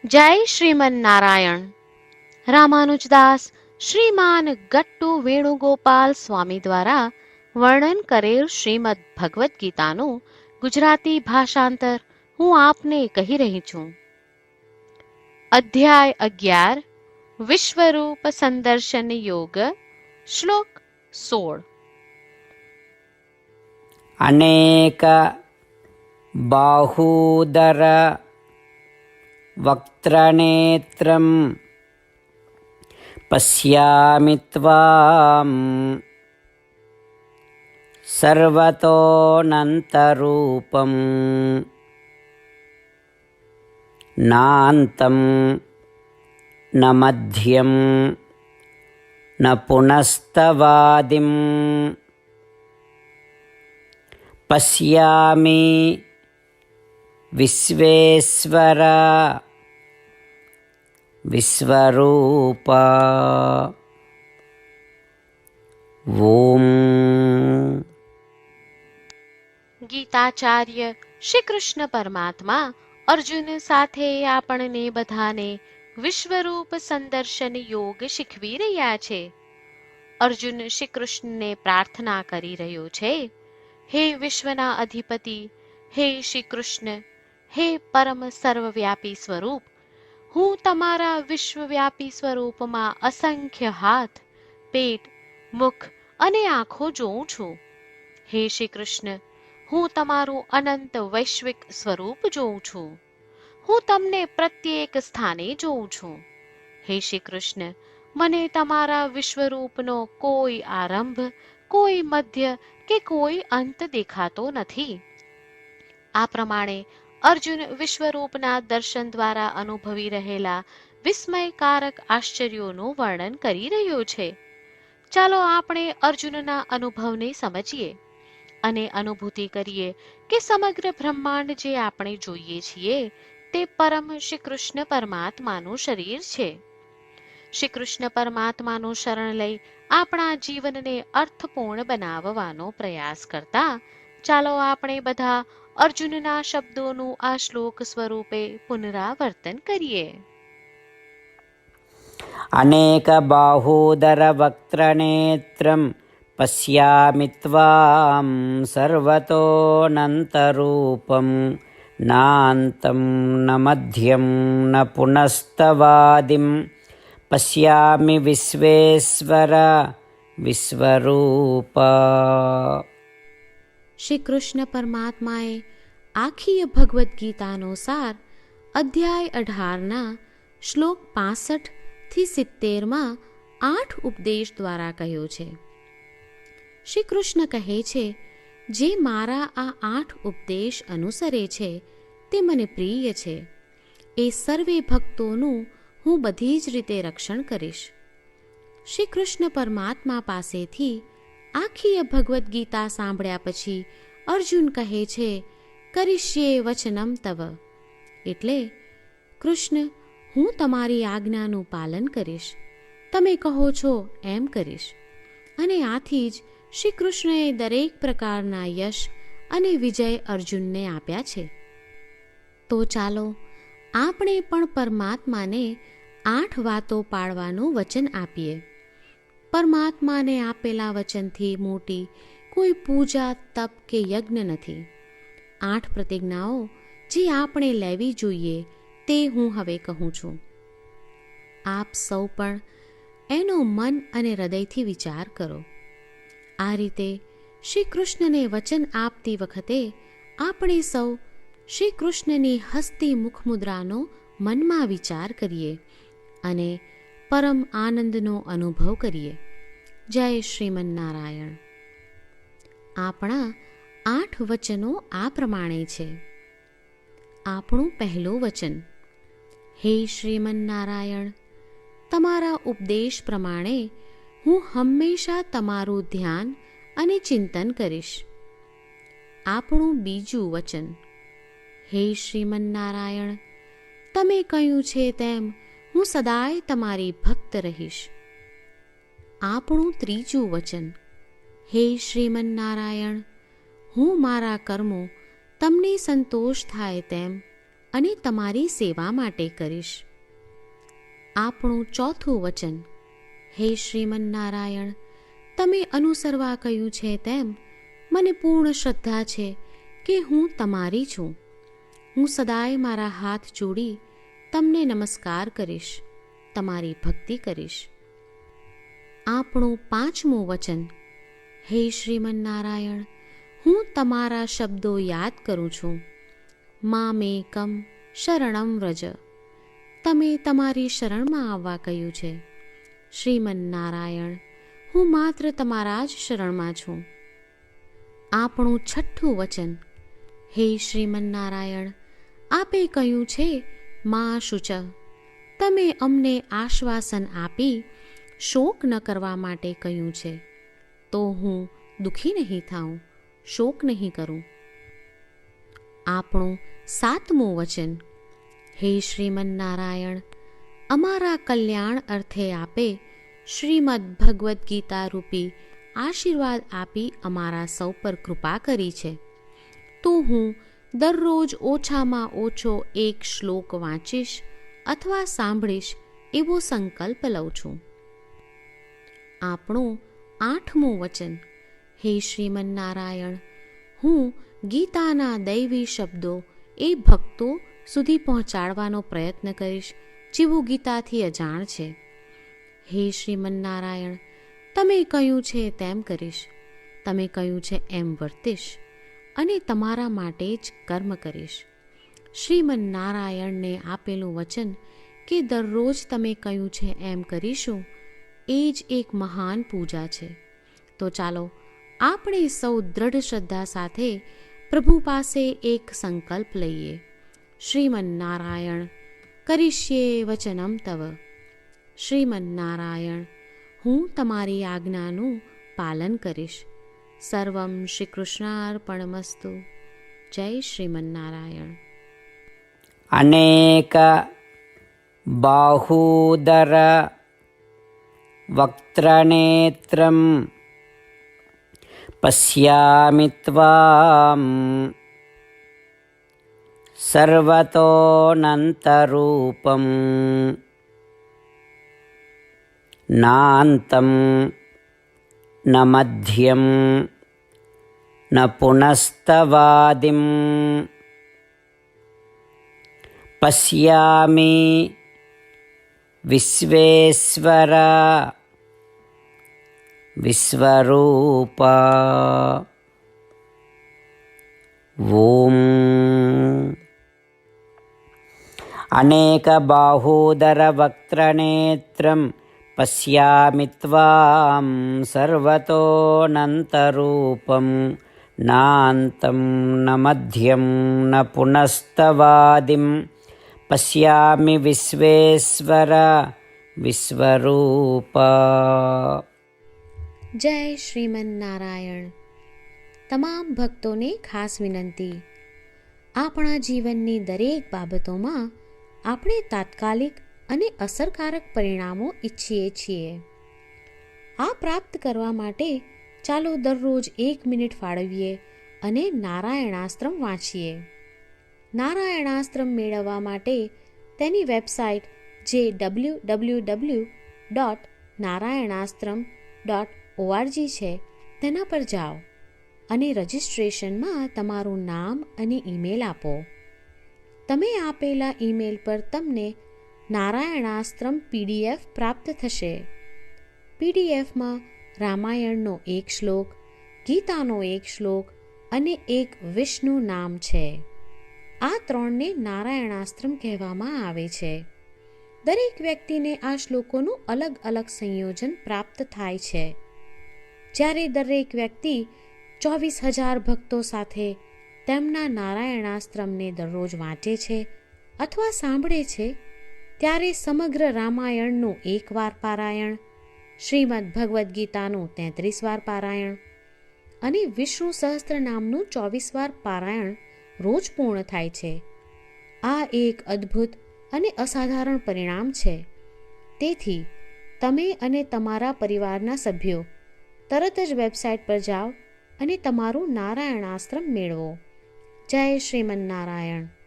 જય શ્રીમન નારાયણ. રામાનુજદાસ શ્રીમાન ગટ્ટુ વેણુગોપાલ સ્વામી દ્વારા વર્ણન કરેલ શ્રીમદ ભગવદ્ ગીતાનું ગુજરાતી ભાષાંતર હું આપને કહી રહી છું. અધ્યાય 11 વિશ્વરૂપ સંદર્શન યોગ. શ્લોક 16. અનેક બાહુદર વક્ત્રનેત્રમ પશ્યામિ ત્વામ સર્વતોનંતરૂપમ નાન્તં ન મધ્યં ન પુનસ્તવાદિમ પશ્યામિ વિશ્વેશ્વર વિશ્વરૂપ. ઓમ. ગીતાચાર્ય શ્રી કૃષ્ણ પરમાત્મા અર્જુન સાથે આપણને બધાને વિશ્વરૂપ સંદર્શન યોગ શીખવી રહ્યા છે. અર્જુન શ્રી કૃષ્ણને પ્રાર્થના કરી રહ્યો છે, હે વિશ્વના અધિપતિ, હે શ્રી કૃષ્ણ, હે પરમ સર્વવ્યાપી સ્વરૂપ, હું તમારા વિશ્વવ્યાપી સ્વરૂપમાં અસંખ્ય હાથ, પેટ, મુખ અને આંખો જોઉં છું. હે શ્રી કૃષ્ણ, હું તમારું અનંત વૈશ્વિક સ્વરૂપ જોઉં છું. હું તમને પ્રત્યેક સ્થાને જોઉં છું. હે શ્રી કૃષ્ણ, મને તમારા વિશ્વરૂપનો કોઈ આરંભ, કોઈ મધ્ય કે કોઈ અંત દેખાતો નથી. આ પ્રમાણે અર્જુન વિશ્વરૂપના દર્શન દ્વારા અનુભવી રહેલા વિસ્મયકારક આશ્ચર્યોનું વર્ણન કરી રહ્યો છે. ચાલો આપણે અર્જુનના અનુભવને સમજીએ અને અનુભૂતિ કરીએ કે સમગ્ર બ્રહ્માંડ જે આપણે જોઈએ છીએ તે પરમ શ્રી કૃષ્ણ પરમાત્માનું શરીર છે. શ્રી કૃષ્ણ પરમાત્માનું શરણ લઈ આપણા જીવનને અર્થપૂર્ણ બનાવવાનો પ્રયાસ કરતા ચાલો આપણે બધા અર્જુનના શબ્દોનું આ શ્લોક સ્વરૂપે પુનરાવર્તન કરીએ. અનેક બાહુદર વક્ત્રનેત્રમ પશ્યામિ ત્વામ સર્વતોનંતરૂપમ નાન્તં ન મધ્યં ન પુનસ્તવાદિમ પશ્યામિ વિશ્વેશ્વર વિશ્વરૂપ. શ્રી કૃષ્ણ પરમાત્માએ આખી ભગવદ્ ગીતાનો સાર અધ્યાય 18ના શ્લોક 65 થી 70માં 8 ઉપદેશ દ્વારા કહ્યો છે. શ્રી કૃષ્ણ કહે છે, જે મારા આ 8 ઉપદેશ અનુસરે છે તે મને પ્રિય છે. એ સર્વે ભક્તોનું હું બધી જ રીતે રક્ષણ કરીશ. શ્રી કૃષ્ણ પરમાત્મા પાસેથી આખી ભગવદ્ ગીતા સાંભળ્યા પછી અર્જુન કહે છે, કરિષ્યે વચનમ તવ, એટલે કૃષ્ણ, હું તમારી આજ્ઞાનું પાલન કરીશ, તમે કહો છો એમ કરીશ. અને આથી જ શ્રી કૃષ્ણએ દરેક પ્રકારના યશ અને વિજય અર્જુનને આપ્યા છે. તો ચાલો આપણે પણ પરમાત્માને 8 વાતો પાળવાનું વચન આપીએ. પરમાત્માને આપેલા વચનથી મોટી કોઈ પૂજા, તપ કે યજ્ઞ નથી. 8 પ્રતિજ્ઞાઓ જે આપણે લેવી જોઈએ તે હું હવે કહું છું. આપ સૌ પણ એનો મન અને હૃદયથી વિચાર કરો. આ રીતે શ્રી કૃષ્ણને વચન આપતી વખતે આપણે સૌ શ્રી કૃષ્ણની હસતી મુખમુદ્રાનો મનમાં વિચાર કરીએ અને પરમ આનંદનો અનુભવ કરીએ. જય શ્રીમન નારાયણ. આપણા 8 વચનો આ પ્રમાણે છે. આપણું પહેલું વચન, હે શ્રીમન નારાયણ, તમારા ઉપદેશ પ્રમાણે હું હંમેશા તમારું ધ્યાન અને ચિંતન કરીશ. આપણું બીજું વચન, હે શ્રીમન નારાયણ, તમે કહ્યું છે તેમ હું સદાય તમારી ભક્ત રહીશ. આપણું ત્રીજું વચન, હે શ્રીમન નારાયણ, હું મારા કર્મો તમને સંતોષ થાય તેમ અને તમારી સેવા માટે કરીશ. આપણું ચોથું વચન. હે શ્રીમન્નારાયણ, તમે અનુસરવા કહ્યું છે તેમ મને પૂર્ણ શ્રદ્ધા છે કે હું તમારી છું. હું સદાય મારા હાથ જોડી તમને નમસ્કાર કરીશ, તમારી ભક્તિ કરીશ. આપણું પાંચમું વચન. હે શ્રીમન્નારાયણ, હું તમારા શબ્દો યાદ કરું છું. મામેકમ શરણમ વ્રજ. તમે તમારી શરણમાં આવવા કહ્યું છે. શ્રીમન્નારાયણ, હું માત્ર તમારા જ શરણમાં છું. આપણું છઠ્ઠું વચન. હે શ્રીમન્નારાયણ, આપે કહ્યું છે મા શુચ. તમે અમને આશ્વાસન આપી શોક ન કરવા માટે કહ્યું છે, તો હું દુઃખી નહીં થાઉં, શોક નહીં કરું. આપણું સાતમું વચન. હે શ્રીમન્નારાયણ, અમારા કલ્યાણ અર્થે આપે શ્રીમદ્ ભગવદ્ ગીતા રૂપી આશીર્વાદ આપી અમારા સૌ પર કૃપા કરી છે, તો હું દરરોજ ઓછામાં ઓછો એક શ્લોક વાંચીશ અથવા સાંભળીશ એવો સંકલ્પ લઉં છું. આપણું આઠમું વચન. હે શ્રીમન્નારાયણ, હું ગીતાના દૈવી શબ્દો એ ભક્તો સુધી પહોંચાડવાનો પ્રયત્ન કરીશ જેઓ ગીતાથી અજાણ છે. હે શ્રીમન્નારાયણ, તમે કહ્યું છે તેમ કરીશ, તમે કહ્યું છે એમ વર્તીશ અને તમારા માટે જ કર્મ કરીશ. શ્રીમન્નારાયણને આપેલું વચન કે દરરોજ તમે કહ્યું છે એમ કરીશું, એ જ એક મહાન પૂજા છે. તો ચાલો આપણે સૌ દ્રઢ શ્રદ્ધા સાથે પ્રભુ પાસે એક સંકલ્પ લઈએ. શ્રીમન્નારાયણ, કરીશ્યે વચનમ તવ. શ્રીમન્નારાયણ, હું તમારી આજ્ઞાનું પાલન કરીશ. સર્વમ શ્રી કૃષ્ણાર્પણમસ્તુ. જય શ્રીમન્નારાયણ. અનેક બાહુદર વક્ત્રનેત્રમ પશ્યામિ ત્વામ સર્વતોનંતરૂપમ નાન્તમ ન મધ્યમ ન પુનસ્તવાદિમ પશ્યામિ વિશ્વેશ્વર વિશ્વરૂપ. ઓમ. અનેક બાહુદર વક્ત્રનેત્રમ પશ્યામિ ત્વામ સર્વતોનંતરૂપમ નાન્તમ ન મધ્યમ ન પુનસ્તવાદિમ પશ્યામિ વિશ્વેશ્વર વિશ્વરૂપ. જય શ્રીમન્નારાયણ. તમામ ભક્તોને ખાસ વિનંતી. આપણા જીવનની દરેક બાબતોમાં આપણે તાત્કાલિક અને અસરકારક પરિણામો ઈચ્છીએ છીએ. આ પ્રાપ્ત કરવા માટે ચાલો દરરોજ 1 મિનિટ ફાળવીએ અને નારાયણાસ્ત્રમ વાંચીએ. નારાયણાસ્ત્રમ મેળવવા માટે તેની વેબસાઇટ જે www.narayanaastram.org છે તેના પર જાઓ અને રજિસ્ટ્રેશનમાં તમારું નામ અને ઈમેલ આપો. તમે આપેલા ઈમેલ પર તમને નારાયણાસ્ત્રમ PDF પ્રાપ્ત થશે. PDFમાં રામાયણનો 1 શ્લોક, ગીતાનો 1 શ્લોક અને એક વિષ્ણુ નામ છે. આ 3ને નારાયણાસ્ત્રમ કહેવામાં આવે છે. દરેક વ્યક્તિને આ શ્લોકોનું અલગ અલગ સંયોજન પ્રાપ્ત થાય છે. જ્યારે દરેક વ્યક્તિ 24,000 ભક્તો સાથે તેમના નારાયણાસ્ત્રમને દરરોજ વાંચે છે અથવા સાંભળે છે, ત્યારે સમગ્ર રામાયણનું 1 વાર પારાયણ, શ્રીમદ્ ભગવદ્ ગીતાનું 33 વાર પારાયણ અને વિષ્ણુ સહસ્ત્ર નામનું 24 વાર પારાયણ રોજ પૂર્ણ થાય છે. આ એક અદ્ભુત અને અસાધારણ પરિણામ છે. તેથી તમે અને તમારા પરિવારના સભ્યો તરત જ વેબસાઇટ પર જાઓ અને તમારું નારાયણાસ્ત્રમ મેળવો. જય શ્રીમન્નારાયણ.